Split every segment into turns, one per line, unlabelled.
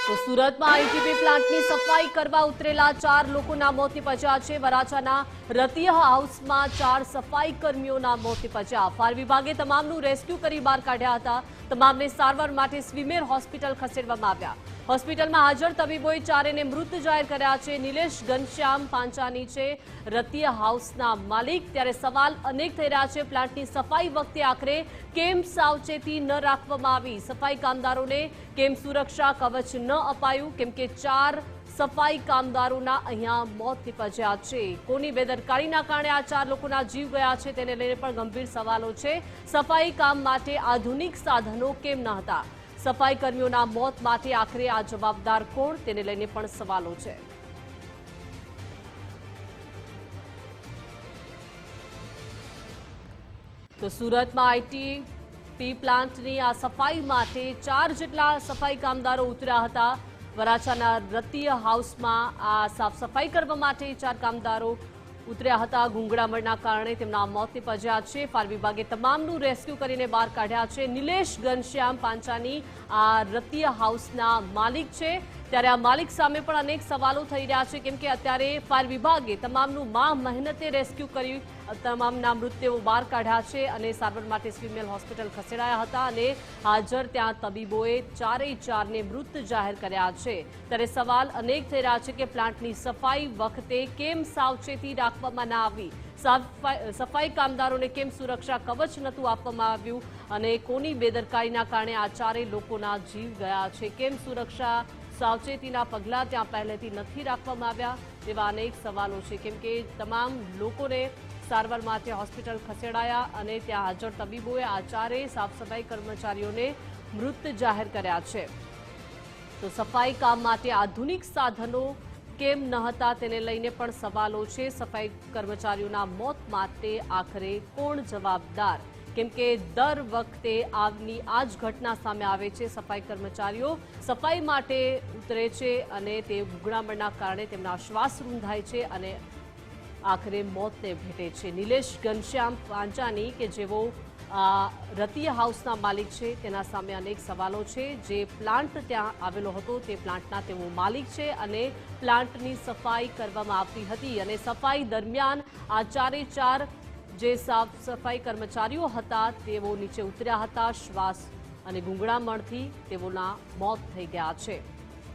તો સુરતમાં આઈટીબી પ્લાન્ટની સફાઈ કરવા ઉતરેલા 4 લોકોના મોત નિપજ્યા છે। વરાછાના રતિય હાઉસમાં 4 સફાઈ કર્મીઓના મોત નિપજ્યા। ફાયર વિભાગે તમામનું રેસ્ક્યુ કરી બહાર કાઢ્યા હતા। તમામને સારવાર માટે સ્વીમેર હોસ્પિટલ ખસેડવામાં આવ્યા। હોસ્પિટલમાં હાજર તબીબોએ ચારેને મૃત જાહેર કર્યા છે। નિલેશ ઘનશ્યામ પાંચાની છે રતિય હાઉસના માલિક। ત્યારે સવાલ અનેક થઈ રહ્યા છે। પ્લાન્ટની સફાઈ વખતે આખરે કેમ સાવચેતી ન રાખવામાં આવી? સફાઈ કામદારોને કેમ સુરક્ષા કવચ ન અપાયું? કેમ કે 4 સફાઈ કામદારોના અહીંયા મોત નિપજ્યા છે। કોની બેદરકારીના કારણે આ 4 લોકોના જીવ ગયા છે તેને લઈને પણ ગંભીર સવાલો છે। સફાઈ કામ માટે આધુનિક સાધનો કેમ ન હતા? સફાઈ કર્મીઓના મોત માટે આખરે આ જવાબદાર કોણ તેને લઈને પણ સવાલો છે। તો સુરતમાં આઈટીબી પ્લાન્ટની આ સફાઈ માટે 4 જેટલા સફાઈ કામદારો ઉતર્યા હતા। વરાછાના રતિય હાઉસમાં આ સાફ સફાઈ કરવા માટે 4 કામદારો ઉતર્યા હતા। ગુંગળામણના કારણે તેમના મોત નિપજ્યા છે। ફાયર વિભાગે તમામનું રેસ્ક્યુ કરીને બહાર કાઢ્યા છે। નિલેશ ઘનશ્યામ પાંચાની આ રતિય હાઉસના માલિક છે। ત્યારે આ માલિક સામે પણ અનેક સવાલો થઈ રહ્યા છે, કેમ કે અત્યારે ફાયર વિભાગે તમામનું મહેનતે રેસ્ક્યુ કરી તમામના મૃતદેહો બહાર કાઢ્યા છે અને સારવાર માટે સ્વીમેર હોસ્પિટલ ખસેડાયા હતા અને હાજર ત્યાં તબીબોએ ચારેય 4ને મૃત જાહેર કર્યા છે। ત્યારે સવાલ અનેક થઈ રહ્યા છે કે પ્લાન્ટની સફાઈ વખતે કેમ સાવચેતી રાખવામાં ના આવી? સફાઈ કામદારોને કેમ સુરક્ષા કવચ નહોતું આપવામાં આવ્યું અને કોની બેદરકારીના કારણે આ 4 લોકોના જીવ ગયા છે? કેમ સુરક્ષા સાવચેતીના પગલાં ત્યાં પહેલેથી નથી રાખવામાં આવ્યા? તેવા અનેક સવાલો છે, કેમ કે તમામ લોકોને સારવાર માટે હોસ્પિટલ ખસેડાયા અને ત્યાં હાજર તબીબોએ આ 4 સાફ સફાઈ કર્મચારીઓને મૃત જાહેર કર્યા છે। તો સફાઈ કામ માટે આધુનિક સાધનો કેમ ન હતા તેને લઈને પણ સવાલો છે। સફાઈ કર્મચારીઓના મોત માટે આખરે કોણ જવાબદાર? કેમ કે દર વખતે આવની આ જ ઘટના સામે આવે છે। સફાઈ કર્મચારીઓ સફાઈ માટે ઉતરે છે અને તે ગુંગળામણના કારણે તેમના શ્વાસ રૂંધાય છે અને આખરે મોતને ભેટે છે। નિલેશ ઘનશ્યામ પાંચાની કે જેઓ રતિય હાઉસના માલિક છે તેના સામે અનેક સવાલો છે। જે પ્લાન્ટ ત્યાં આવેલો હતો તે પ્લાન્ટના તેઓ માલિક છે અને પ્લાન્ટની સફાઈ કરવામાં આવતી હતી અને સફાઈ દરમિયાન આ 4 જે સાફ સફાઈ કર્મચારીઓ હતા તેઓ નીચે ઉતર્યા હતા। શ્વાસ અને ગુંગળામણથી તેઓના મોત થઈ ગયા છે।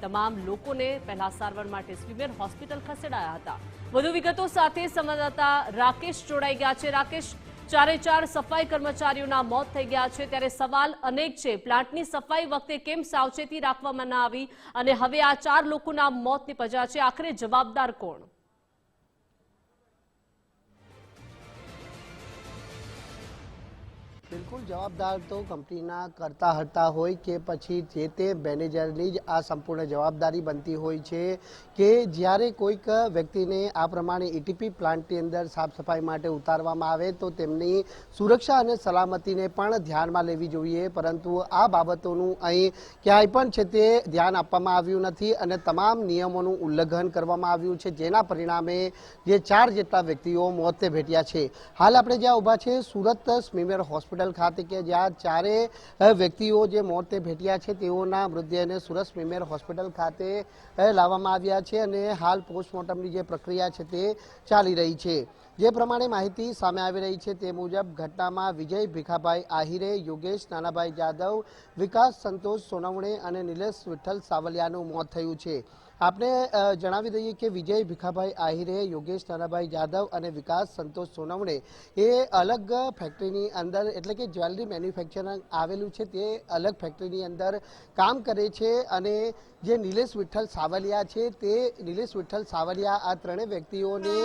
તમામ લોકોને પહેલા સારવાર માટે સ્વીમેર હોસ્પિટલ ખસેડાયા હતા। વધુ વિગતો સાથે સંવાદદાતા રાકેશ જોડાઈ ગયા છે। રાકેશ, 4 સફાઈ કર્મચારીઓના મોત થઈ ગયા છે, ત્યારે સવાલ અનેક છે। પ્લાન્ટની સફાઈ વખતે કેમ સાવચેતી રાખવામાં ન આવી અને હવે આ 4 લોકોના મોત નિપજ્યા છે? આખરે જવાબદાર કોણ?
બિલકુલ જવાબદાર તો કંપનીના કરતા હરતા હોય કે પછી જે તે મેનેજરની જ આ સંપૂર્ણ જવાબદારી બનતી હોય છે કે જ્યારે કોઈક વ્યક્તિને આ પ્રમાણે ઈટીપી પ્લાન્ટની અંદર સાફ સફાઈ માટે ઉતારવામાં આવે તો તેમની સુરક્ષા અને સલામતીને પણ ધ્યાનમાં લેવી જોઈએ। પરંતુ આ બાબતોનું અહીં ક્યાંય પણ છે તે ધ્યાન આપવામાં આવ્યું નથી અને તમામ નિયમોનું ઉલ્લંઘન કરવામાં આવ્યું છે, જેના પરિણામે જે 4 જેટલા વ્યક્તિઓ મોતે ભેટ્યા છે। હાલ આપણે જ્યાં ઊભા છે સુરત સ્વીમેર હોસ્પિટલ ખાતે કે જ્યાં 4 વ્યક્તિઓ જે મોતે ભેટ્યા છે તેઓના મૃતદેહને સુરત સ્વીમેર હોસ્પિટલ ખાતે લાવવામાં આવ્યા છે અને હાલ પોસ્ટમોર્ટમની જે પ્રક્રિયા છે તે ચાલી રહી છે। જે પ્રમાણે માહિતી સામે આવી રહી છે તે મુજબ ઘટનામાં વિજય ભીખાભાઈ આહિરે, યોગેશ નાનાભાઈ જાદવ, વિકાસ સંતોષ સોનવણે અને નિલેશ વિઠ્ઠલ સાવલિયાનું મોત થયું છે। આપણે જણાવી દઈએ કે વિજય ભીખાભાઈ આહિરે, યોગેશ નાનાભાઈ જાદવ અને વિકાસ સંતોષ સોનવણે એ અલગ ફેક્ટરીની અંદર એટલે કે જ્વેલરી મેન્યુફેક્ચરિંગ આવેલું છે તે અલગ ફેક્ટરીની અંદર કામ કરે છે અને જે નિલેશ વિઠ્ઠલ સાવલિયા છે તે નિલેશ વિઠ્ઠલ સાવલિયા આ 3 વ્યક્તિઓને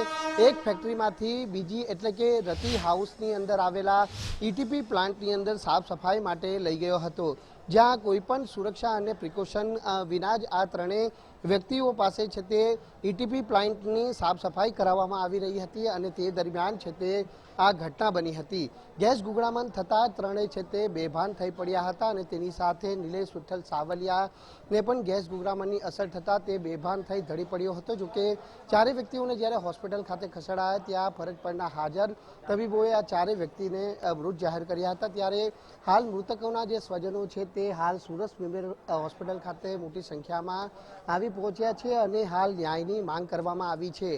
એક ફેક્ટરીમાંથી બીજી એટલે કે રતિ હાઉસની અંદર આવેલા ઈટીપી પ્લાન્ટની અંદર સાફ સફાઈ માટે લઈ ગયો હતો, જ્યાં કોઈ પણ સુરક્ષા અને પ્રિકોશન વિના જ આ 3 વ્યક્તિઓ પાસે છે તે ઈટીપી પ્લાન્ટની સાફ સફાઈ કરાવવામાં આવી રહી હતી અને તે દરમિયાન છે તે આ ઘટના બની હતી। ગેસ ગુંગળામણ થતાં 3 છે તે બેભાન થઈ પડ્યા હતા અને તેની સાથે નિલેશ વિઠ્ઠલ સાવલિયાને પણ ગેસ ગુંગળામણની અસર થતાં તે બેભાન થઈ ઢળી પડ્યો હતો। જોકે 4 વ્યક્તિઓને જ્યારે હોસ્પિટલ ખાતે ખસેડાયા ત્યાં ફરજ પરના હાજર તબીબોએ આ 4 વ્યક્તિને મૃત જાહેર કર્યા હતા। ત્યારે હાલ મૃતકોના જે સ્વજનો છે તે હાલ સુરત મેમોરિયલ હોસ્પિટલ ખાતે મોટી સંખ્યામાં આવી પહોંચ્યા છે અને હાલ ન્યાયની માંગ કરવામાં આવી છે.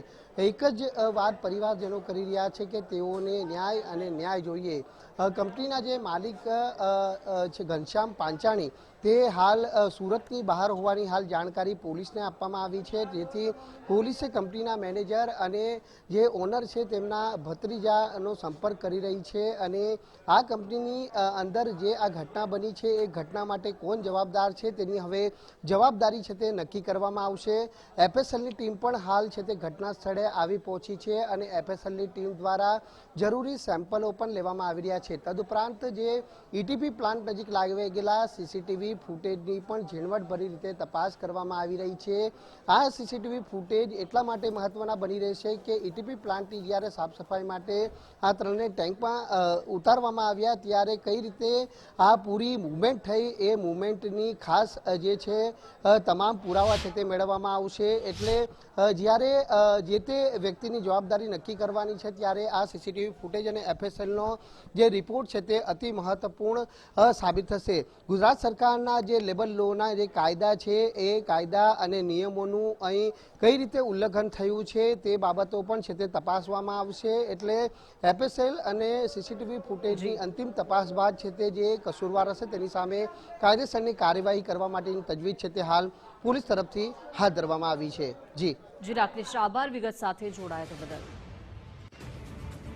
એક જ વાત પરિવારજનો કરી રહ્યા છે કે તેઓને ન્યાય અને ન્યાય જોઈએ. કંપનીના જે માલિક છે ઘનશ્યામ પાંચાણી તે હાલ સુરતની બહાર હોવાની હાલ જાણકારી પોલીસને આપવામાં આવી છે, જેથી પોલીસે કંપનીના મેનેજર અને જે ઓનર છે તેમના ભત્રીજાનો સંપર્ક કરી રહી છે અને આ કંપનીની અંદર જે આ ઘટના બની છે એ ઘટના માટે કોણ જવાબદાર છે તેની હવે જવાબદારી છે તે નક્કી કરવામાં આવશે. એફએસએલની ટીમ પણ હાલ છે તે ઘટના સ્થળે આવી પહોંચી છે અને એફએસએલની ટીમ દ્વારા જરૂરી સેમ્પલો પણ લેવામાં આવી રહ્યા છે. તદુપરાંત જે ઈટીપી પ્લાન્ટ નજીક લાગેલા સીસીટીવી ફૂટેજની પણ ઝીણવટભરી રીતે તપાસ કરવામાં આવી રહી છે. આ સીસીટીવી ફૂટેજ એટલા માટે મહત્વના બની રહેશે કે ઈટીપી પ્લાન્ટની જ્યારે સાફ સફાઈ માટે આ ત્રણને ટેન્કમાં ઉતારવામાં આવ્યા ત્યારે કઈ રીતે આ પૂરી મૂવમેન્ટ થઈ એ મૂવમેન્ટની ખાસ જે છે તમામ પુરાવા છે તે મેળવવામાં આવશે. એટલે જ્યારે જે તે વ્યક્તિની જવાબદારી નક્કી કરવાની છે ત્યારે આ સીસીટીવી ફૂટેજ અને એફએસએલનો જે રિપોર્ટ છે તે અતિ મહત્વપૂર્ણ સાબિત થશે. ગુજરાત સરકારના જે લેબર લોના જે કાયદા છે એ કાયદા અને નિયમોનું અહીં કઈ રીતે ઉલ્લંઘન થયું છે તે બાબતો પણ છે તે તપાસવામાં આવશે. એટલે એફએસએલ અને સીસીટીવી ફૂટેજની અંતિમ તપાસ બાદ છે તે જે કસૂરવાર હશે તેની સામે કાયદેસરની કાર્યવાહી કરવા માટેની તજવીજ છે તે હાલ પોલીસ તરફથી હાથ ધરવામાં આવી છે.
જી રાકેશ, આભાર વિગત સાથે જોડાયા તે બદલ.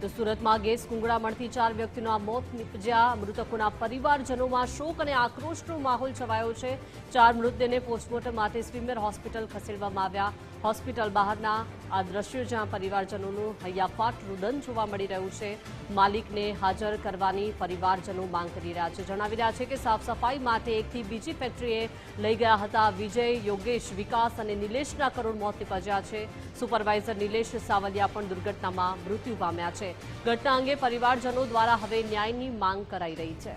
તો સુરતમાં ગેસ ગુંગળામણથી 4 વ્યક્તિઓના મોત નીપજ્યા. મૃતકોના પરિવારજનોમાં શોક અને આક્રોશનો માહોલ છવાયો છે. 4 મૃતદેહને પોસ્ટમોર્ટમ માટે સ્વીમેર હોસ્પિટલ ખસેડવામાં આવ્યા. હોસ્પિટલ બહારના આ દ્રશ્યો જ્યાં પરિવારજનોનું હૈયાફાટ રુદન જોવા મળી રહ્યું છે. માલિકને હાજર કરવાની પરિવારજનો માંગ કરી રહ્યા છે. જણાવી રહ્યા છે કે સાફ સફાઈ માટે એકથી બીજી ફેક્ટરીએ લઈ ગયા હતા. વિજય, યોગેશ, વિકાસ અને નિલેશના કરુણ મોત નીપજ્યા છે. સુપરવાઇઝર નિલેશ સાવલિયા પણ દુર્ઘટનામાં મૃત્યુ પામ્યા છે. ઘટના અંગે પરિવારજનો દ્વારા હવે ન્યાયની માંગ કરાઈ રહી છે.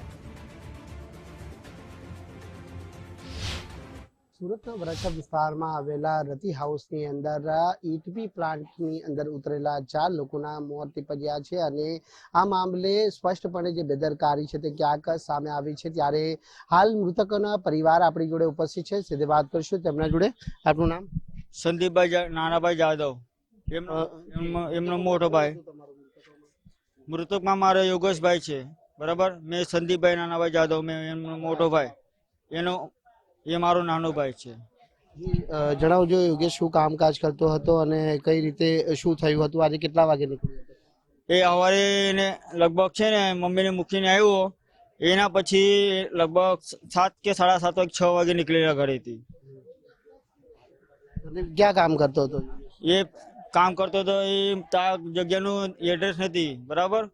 સુરતના વરાછા વિસ્તારમાં આવેલા રતિ હાઉસની અંદર ઈટીપી પ્લાન્ટની અંદર ઉતરેલા 4 લોકોના મોત નીપજ્યા છે અને આ મામલે સ્પષ્ટપણે જે બેદરકારી છે તે ક્યાંક સામે આવી છે. ત્યારે હાલ મૃતકોના પરિવાર આપણી જોડે ઉપસ્થિત છે. સીધી વાત કરીશું તેમના જોડે. આપનું નામ?
સંદીપભાઈ નાનાભાઈ જાદવ, એમનો મોટો ભાઈ. મૃતકમાં મારો યોગેશભાઈ છે, બરાબર. મેં સંદીપભાઈ નાનાભાઈ જાદવ, મેં એમનો મોટો ભાઈ, એ મારો નાનો ભાઈ છે.
જણાવજો, યોગેશ શું કામકાજ કરતો હતો અને કઈ રીતે શું થયું હતું? આજે કેટલા વાગે નીકળ્યો હતો?
એ સવારે એને લગભગ છે ને મમ્મીને મૂકીને આવ્યો, એના પછી લગભગ 7 કે 7:30 વાગે 6 વાગે નીકળેલા ઘરેથી.
ક્યાં કામ કરતો હતો?
એ કામ કરતો હતો એ જગ્યાનું એડ્રેસ નથી, બરાબર.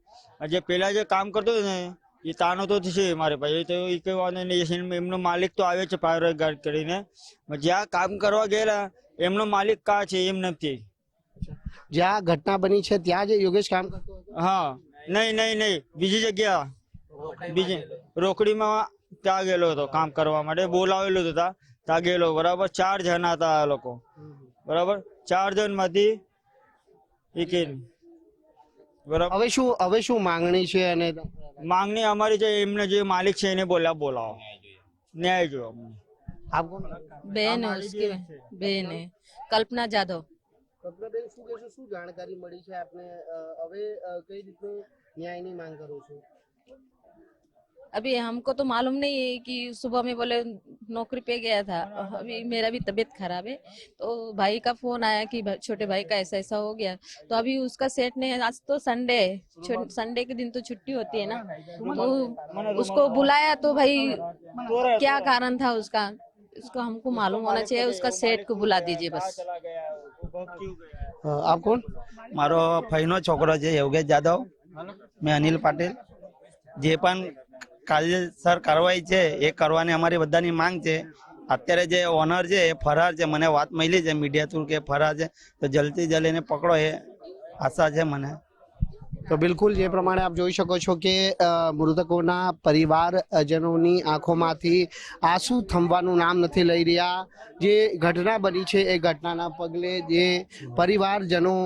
જે પેલા જે કામ કરતો હતો ને એ તાનો તો છે મારે ભાઈ. તો એ કઈ વાંધો નહીં, એમનો માલિક તો આવે છે ફાયર ગાર્ડ કરીને. જ્યાં કામ કરવા ગયેલા એમનો માલિક કા છે એમ નથી.
જ્યાં ઘટના બની છે ત્યાં જે યોગેશ કામ કરતો હતો?
હા, નહીં, બીજી જગ્યા, બીજી રોકડીમાં ત્યાં ગયેલો હતો કામ કરવા માટે. બોલાવેલો હતો ત્યાં ગયેલો, બરાબર. 4 જણા હતા આ લોકો, બરાબર. 4 જણ માંથી એક, બરાબર.
હવે શું માંગણી છે? અને
માંગણી અમારી છે એમને જે માલિક છે એને બોલાવો, ન્યાય જો.
બેન उसकी બેન है कल्पना जादव.
કલ્પનાબેન, શું કહેશો? શું જાણકારી મળી છે આપને? હવે કઈ રીતે ન્યાયની માંગ કરો છો?
अभी हमको तो मालूम नहीं है कि सुबह में बोले नौकरी पे गया था. अभी मेरा भी तबीयत खराब है तो भाई का फोन आया कि छोटे भाई का ऐसा ऐसा हो गया. तो अभी उसका सेट ने, आज तो संडे है, संडे के दिन तो छुट्टी होती है ना, तो उसको बुलाया. तो भाई क्या कारण था उसका, उसको हमको मालूम होना चाहिए. उसका सेट को बुला दीजिए बस.
आप कौन?
મારો ભાઈનો છોકરો છે યોગેશ જાદવ. મેં અનિલ પાટીલ. જે પણ કાયદેસર કાર્યવાહી છે એ કરવાની અમારી બધાની માંગ છે. અત્યારે જે ઓનર છે એ ફરાર છે, મને વાત મળી છે મીડિયા થ્રુ કે ફરાર છે, તો જલ્દી જલ્દી એને પકડો એ આશા છે મને.
તો બિલકુલ જે પ્રમાણે આપ જોઈ શકો છો કે મૃતકોના પરિવારજનોની આંખોમાંથી આંસુ થંભવાનું નામ નથી લઈ રહ્યા. જે ઘટના બની છે એ ઘટનાના પગલે જે પરિવારજનો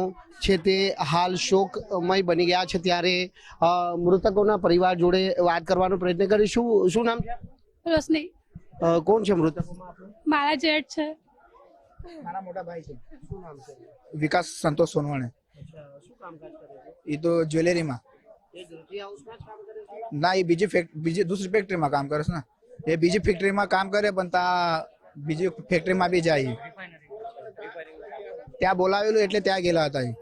છે તે હાલ શોકમય બની ગયા છે. ત્યારે મૃતકોના પરિવાર જોડે વાત કરવાનો પ્રયત્ન કરીશું. શું નામ છે?
રોશની
કોણ છે મૃતકોમાં આપણો?
મારા જેઠ છે.
મારા મોટા ભાઈ છે. શું નામ છે?
વિકાસ સંતોષ સોનવાણે.
શું કામકાજ કરે છે?
એ તો જ્વેલરીમાં
એ જ્યોતિ હાઉસમાં જ કામ કરે છે?
ના, એ બીજી દૂસરી ફેક્ટરીમાં કામ કરે છે ને. એ બીજી ફેક્ટરીમાં કામ કરે પણ બીજી ફેક્ટરીમાં બી જાય. ત્યાં બોલાવેલું એટલે ત્યાં ગયેલા હતા એ.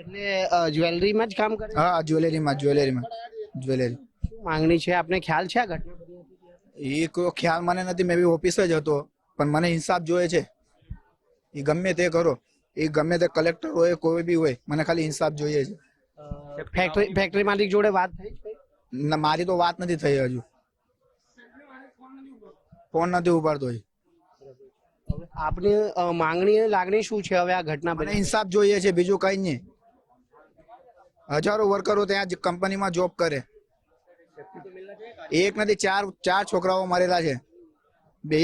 એટલે જ્વેલરીમાં જ કામ કરે છે?
હા, જ્વેલરીમાં જ્વેલરી.
શું માંગણી છે આપને? ખ્યાલ છે આ ઘટના?
એ કોઈ ખ્યાલ મને નથી. મેં બી ઓફિસ જ હતો, પણ મને ઇન્સાફ જોઈએ છે. એ ગમે તે કરો, એ ગમે તે કલેક્ટર હોય કોઈ બી હોય, મને ખાલી ઇન્સાફ જોઈએ છે.
ફેક્ટરી માલિક જોડે વાત થઈ છે?
ના, મારી તો વાત નથી થઈ હજુ. ફોન નથી ઉપાડતો.
આપની માંગણી લાગણી શું છે હવે આ ઘટના
મને
બની?
ઇન્સાફ જોઈએ છે, બીજું કઈ નહીં. હજારો વર્કરો ત્યાં કંપનીમાં જોબ કરે. એક નથી, ચાર છોકરાઓ મરેલા છે.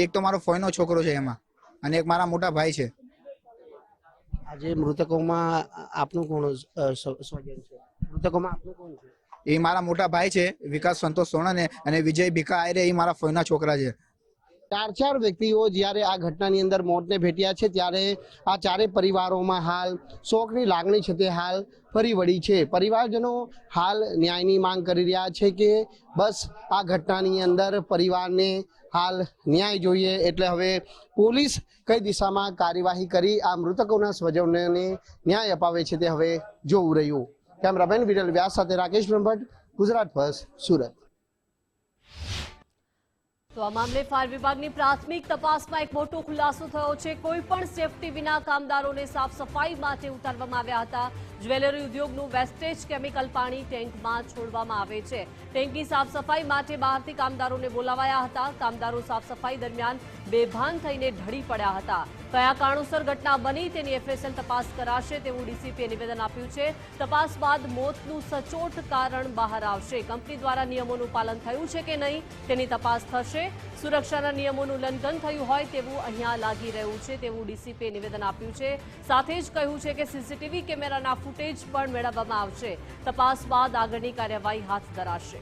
એક તો મારો ફોઈનો છોકરો છે એમાં, અને એક મારા મોટા ભાઈ છે.
આજે મૃતકોમાં આપનું કોણ સ્વજન છે? મૃતકોમાં આપનું કોણ છે?
એ મારા મોટા ભાઈ છે, વિકાસ સંતોષ સોનવાણે, અને વિજય ભીખા આયરે, એ મારા ફોઈના છોકરા છે.
ચાર વ્યક્તિઓ જ્યારે આ ઘટનાની અંદર મોતને ભેટ્યા છે, ત્યારે આ ચારે પરિવારોમાં હાલ શોકની લાગણી છે તે હાલ ફરી વળી છે. પરિવારજનો હાલ ન્યાયની માંગ કરી રહ્યા છે કે બસ આ ઘટનાની અંદર પરિવારને હાલ ન્યાય જોઈએ. એટલે હવે પોલીસ કઈ દિશામાં કાર્યવાહી કરી આ મૃતકોના સ્વજનોને ન્યાય અપાવે છે તે હવે જોવું રહ્યું. કેમેરામેન વિરલ વ્યાસ સાથે રાકેશ બ્રહ્મભટ્ટ, ગુજરાત ફર્સ્ટ, સુરત.
તો આ મામલે ફાયર વિભાગની પ્રાથમિક તપાસમાં એક મોટો ખુલાસો થયો છે. કોઈ પણ સેફટી વિના કામદારોને સાફ સફાઈ માટે ઉતારવામાં આવ્યા હતા. જ્વેલરી ઉદ્યોગનું વેસ્ટેજ કેમિકલ પાણી ટેન્કમાં છોડવામાં આવે છે. ટેન્કની સાફ સફાઈ માટે બહારથી કામદારોને બોલાવાયા હતા. કામદારો સાફ સફાઈ દરમિયાન બેભાન થઈને ઢળી પડ્યા હતા. કયા કારણોસર ઘટના બની તેની એફએસએલ તપાસ કરાશે તેવું ડીસીપીએ નિવેદન આપ્યું છે. તપાસ બાદ મોતનું સચોટ કારણ બહાર આવશે. કંપની દ્વારા નિયમોનું પાલન થયું છે કે નહીં તેની તપાસ થશે. સુરક્ષાના નિયમોનું ઉલ્લંઘન થયું હોય તેવું અહીંયા લાગી રહ્યું છે તેવું ડીસીપીએ નિવેદન આપ્યું છે. સાથે જ કહ્યું છે કે સીસીટીવી કેમેરાના ફૂટેજ પણ મેળવવામાં આવશે. તપાસ બાદ આગળની કાર્યવાહી હાથ ધરાશે.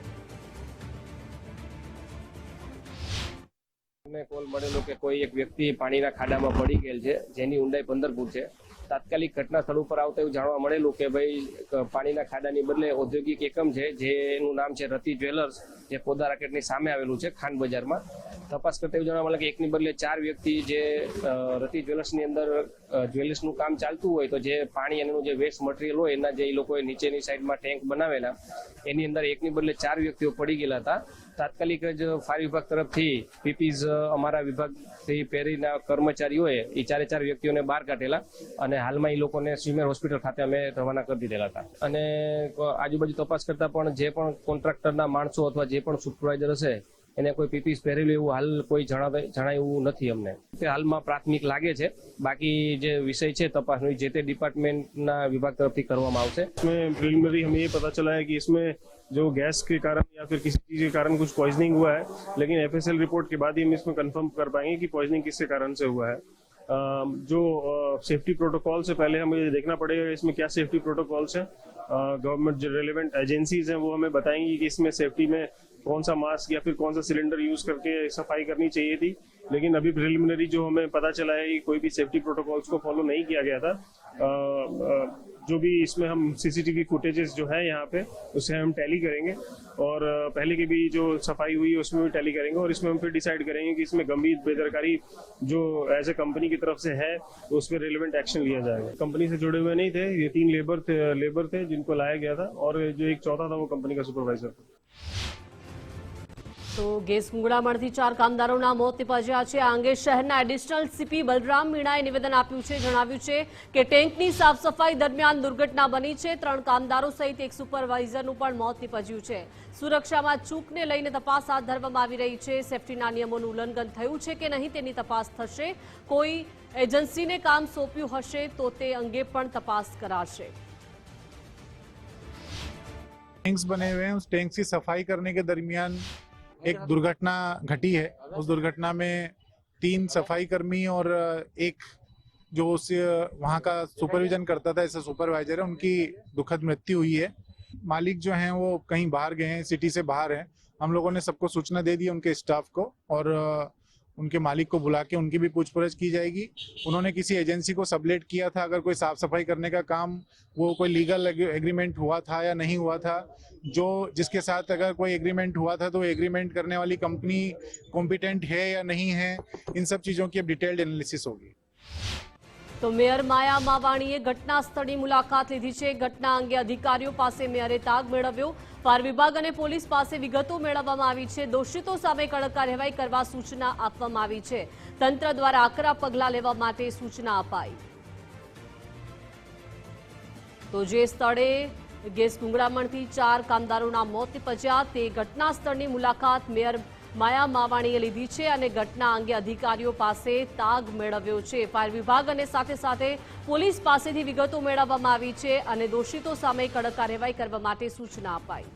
કોલ મળેલો કે કોઈ એક વ્યક્તિ પાણીના ખાડામાં પડી ગયેલ છે, જેની ઊંડાઈ 15 ફૂટ છે. તાત્કાલિક ઘટના સ્થળ ઉપર આવતા એવું જાણવા મળેલું કે ભાઈ પાણીના ખાડાની બદલે ઔદ્યોગિક એકમ છે, જેનું નામ છે રતિ જ્વેલર્સ, જે પોદા રાકેટની સામે આવેલું છે ખાન બજારમાં. તપાસ કરતા એવું જાણવા મળે કે એકની બદલે 4 વ્યક્તિ જે રતિ જ્વેલર્સની અંદર જ્વેલર્સનું કામ ચાલતું હોય, તો જે પાણી એનું જે વેસ્ટ મટીરિયલ હોય એના જે એ લોકોએ નીચેની સાઈડમાં ટેન્ક બનાવેલા, એની અંદર એકની બદલે 4 વ્યક્તિઓ પડી ગયેલા હતા. તાત્કાલિક જ ફાયર વિભાગ તરફથી પીપીઝ અમારા વિભાગથી પહેરીના કર્મચારીઓએ એ 4 વ્યક્તિઓને બહાર કાઢેલા, અને હાલમાં એ લોકોને સ્વીમેર હોસ્પિટલ ખાતે અમે રવાના કરી દીધેલા હતા. અને આજુબાજુ તપાસ કરતા પણ જે પણ કોન્ટ્રાક્ટરના માણસો અથવા જે પણ સુપરવાઇઝર હશે એને કોઈ પીપીસ પહેરેલું એવું હાલ કોઈ જણાયું નથી અમને. તે હાલમાં પ્રાથમિક લાગે છે. બાકી જે વિષય છે તપાસનો જે તે ડિપાર્ટમેન્ટના વિભાગ તરફથી કરવામાં આવશે.
इसमें प्रिलिमिनरी हमें ये पता चला है कि इसमें जो गैस के कारण या फिर किसी चीज के कारण कुछ पॉइजनिंग हुआ है, लेकिन एफएसएल रिपोर्ट के बाद ही हम इसमें कंफर्म कर पाएंगे कि पॉइजनिंग किसके कारण से हुआ है. जो सेफ्टी प्रोटोकॉल से पहले हमें ये देखना पड़ेगा इसमें क्या सेफ्टी प्रोटोकॉल्स हैं. गवर्नमेंट जो रिलेवेंट एजेंसीज हैं वो हमें बताएंगी कि इसमें सेफ्टी में कौन सा मास्क या फिर कौन सा सिलेंडर यूज करके सफाई करनी चाहिए थी. लेकिन अभी प्रिलिमिनरी जो हमें पता चला है कि कोई भी सेफ्टी प्रोटोकॉल्स को फॉलो नहीं किया गया था. जो भी इसमें हम सीसीटीवी फुटेजेस जो है यहाँ पे उसे हम टैली करेंगे, और पहले की भी जो सफाई हुई है उसमें भी टैली करेंगे, और इसमें हम फिर डिसाइड करेंगे कि इसमें गंभीर बेदरकारी जो एज ए कंपनी की तरफ से है तो उस पर रिलेवेंट एक्शन लिया जाएगा. कंपनी से जुड़े हुए नहीं थे, ये 3 लेबर थे जिनको लाया गया था, और जो एक चौथा था वो कंपनी का सुपरवाइजर था.
તો ગેસ ગુંગળામણથી 4 કામદારોના મોત નિપજ્યા છે. આ અંગે શહેરના એડિશનલ સીપી બલરામ મીણાએ નિવેદન આપ્યું છે. જણાવ્યું છે કે ટેન્કની સાફ સફાઈ દરમિયાન દુર્ઘટના બની છે. 3 કામદારો સહિત એક સુપરવાઇઝરનું પણ મોત નિપજ્યું છે. સુરક્ષામાં ચૂકને લઈને તપાસ હાથ ધરવામાં આવી રહી છે. સેફટીના નિયમોનું ઉલ્લંઘન થયું છે કે નહીં તેની તપાસ થશે. કોઈ એજન્સીને કામ સોંપ્યું હશે તો તે અંગે પણ તપાસ કરાશે.
टैंक्स बने हुए हैं, उस टैंक की सफाई करने के दरमियान एक दुर्घटना घटी है. उस दुर्घटना में 3 सफाई कर्मी और एक जो उस वहाँ का सुपरविजन करता था, ऐसा सुपरवाइजर है, उनकी दुखद मृत्यु हुई है. मालिक जो हैं वो कहीं बाहर गए हैं, सिटी से बाहर हैं। हम लोगों ने सबको सूचना दे दी उनके स्टाफ को, और उनके मालिक को बुला के उनकी भी पूछपरछ की जाएगी। उन्होंने किसी एजेंसी को सबलेट किया था, अगर कोई साफ सफाई करने का काम, वो कोई लीगल एग्रीमेंट हुआ था या नहीं हुआ था, जिसके साथ अगर कोई एग्रीमेंट हुआ था तो एग्रीमेंट करने वाली कंपनी कॉम्पिटेंट है या नहीं है, इन सब चीज़ों की अब डिटेल्ड एनालिसिस होगी।
તો મેયર માયા માવાણીએ ઘટના સ્થળની મુલાકાત લીધી છે। ઘટના અંગે અધિકારીઓ પાસે મેયરે તાગ મેળવ્યો। ફાયર વિભાગ અને પોલીસ પાસે વિગતો મેળવવામાં આવી છે। દોષિતો સામે કડક કાર્યવાહી કરવા સૂચના આપવામાં આવી છે। તંત્ર દ્વારા આકરા પગલાં લેવા માટે સૂચના અપાઈ। તો જે સ્થળે ગેસ ગુંગળામણથી 4 કામદારોના મોત નિપજ્યા તે ઘટના સ્થળની મુલાકાત મેયર માયા માવાણીએ લીધી છે અને ઘટના અંગે અધિકારીઓ પાસે તાગ મેળવ્યો છે। ફાયર વિભાગ અને સાથે સાથે પોલીસ પાસેથી વિગતો મેળવવામાં આવી છે અને દોષિતો સામે કડક કાર્યવાહી કરવા માટે સૂચના અપાઈ।